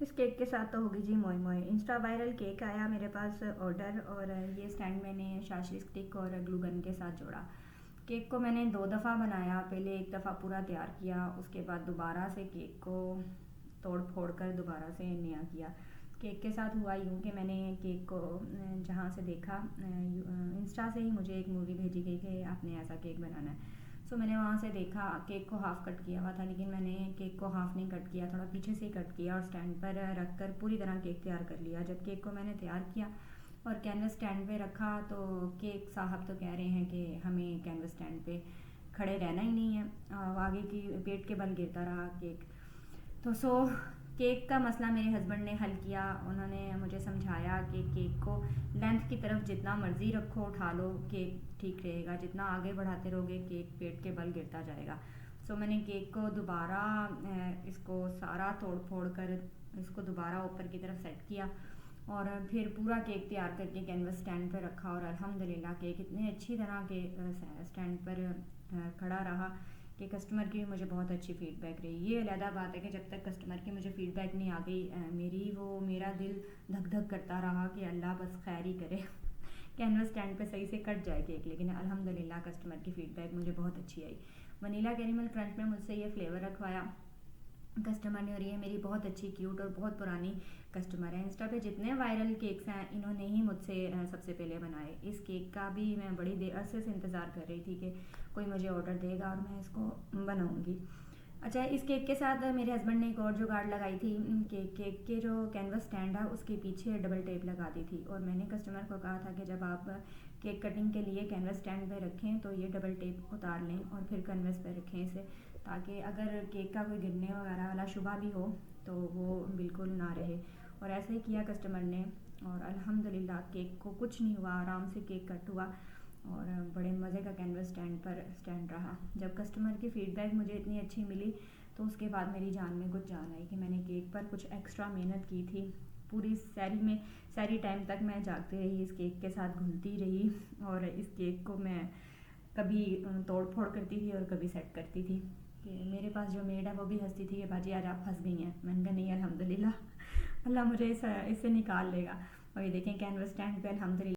इस केक के साथ तो होगी जी मोई मोई। इंस्टा वायरल केक आया मेरे पास ऑर्डर, और ये स्टैंड मैंने शाशी स्टिक और ग्लू गन के साथ जोड़ा। केक को मैंने 2 दफ़ा बनाया। पहले एक दफ़ा पूरा तैयार किया, उसके बाद दोबारा से केक को तोड़ फोड़ कर दोबारा से नया किया। केक के साथ हुआ यूँ कि मैंने केक को जहाँ से देखा, इंस्टा से ही मुझे एक मूवी भेजी गई कि आपने ऐसा केक बनाना है। सो मैंने वहाँ से देखा, केक को हाफ़ कट किया हुआ था, लेकिन मैंने केक को हाफ़ नहीं कट किया, थोड़ा पीछे से ही कट किया और स्टैंड पर रख कर पूरी तरह केक तैयार कर लिया। जब केक को मैंने तैयार किया और कैनवस स्टैंड पे रखा, तो केक साहब तो कह रहे हैं कि हमें कैनवस स्टैंड पे खड़े रहना ही नहीं है, आगे की पेट के बल गिरता रहा केक। तो केक का मसला मेरे हस्बैंड ने हल किया। उन्होंने मुझे समझाया कि केक को लेंथ की तरफ जितना मर्ज़ी रखो, उठा लो, केक ठीक रहेगा। जितना आगे बढ़ाते रहोगे केक पेट के बल गिरता जाएगा। मैंने केक को दोबारा इसको सारा तोड़ फोड़ कर इसको दोबारा ऊपर की तरफ सेट किया और फिर पूरा केक तैयार करके कैनवस स्टैंड पर रखा। और अल्हम्दुलिल्लाह केक इतने अच्छी तरह के स्टैंड पर खड़ा रहा कि कस्टमर की मुझे बहुत अच्छी फ़ीडबैक रही। ये अलहदा बात है कि जब तक कस्टमर की मुझे फ़ीडबैक नहीं आ गई, मेरा दिल धक धक करता रहा कि अल्लाह बस खैर ही करे कैनवस स्टैंड पे सही से कट जाए केक। लेकिन अल्हम्दुलिल्लाह कस्टमर की फ़ीडबैक मुझे बहुत अच्छी आई। वनीला कैरेमल क्रंच में मुझसे ये फ्लेवर रखवाया कस्टमर ने, और ये मेरी बहुत अच्छी क्यूट और बहुत पुरानी कस्टमर है। इंस्टा पे जितने वायरल केक्स हैं इन्होंने ही मुझसे सबसे पहले बनाए। इस केक का भी मैं बड़ी देर अरसे से इंतज़ार कर रही थी कि कोई मुझे ऑर्डर देगा और मैं इसको बनाऊंगी। अच्छा, इस केक के साथ मेरे हस्बैंड ने एक और जुगाड़ लगाई थी। केक के जो कैनवस स्टैंड है उसके पीछे डबल टेप लगा दी थी, और मैंने कस्टमर को कहा था कि जब आप केक कटिंग के लिए कैनवस स्टैंड पे रखें तो ये डबल टेप उतार लें और फिर कैनवस पे रखें इसे, ताकि अगर केक का कोई गिरने वगैरह वाला शुबा भी हो तो वो बिल्कुल ना रहे। और ऐसे ही किया कस्टमर ने, और अल्हम्दुलिल्लाह केक को कुछ नहीं हुआ, आराम से केक कट हुआ और बड़े मज़े का कैनवस स्टैंड पर स्टैंड रहा। जब कस्टमर की फ़ीडबैक मुझे इतनी अच्छी मिली तो उसके बाद मेरी जान में कुछ जान आई कि मैंने केक पर कुछ एक्स्ट्रा मेहनत की थी। पूरी सारी टाइम तक मैं जागती रही, इस केक के साथ घुलती रही, और इस केक को मैं कभी तोड़ फोड़ करती थी और कभी सेट करती थी। कि मेरे पास जो मेड है वो भी हंसती थी कि बाजी आज आप फंस गई हैं। मैंने कहा नहीं, अल्हम्दुलिल्लाह अल्लाह मुझे इससे निकाल लेगा। और ये देखें कैनवस स्टैंड पे अल्हम्दुलिल्लाह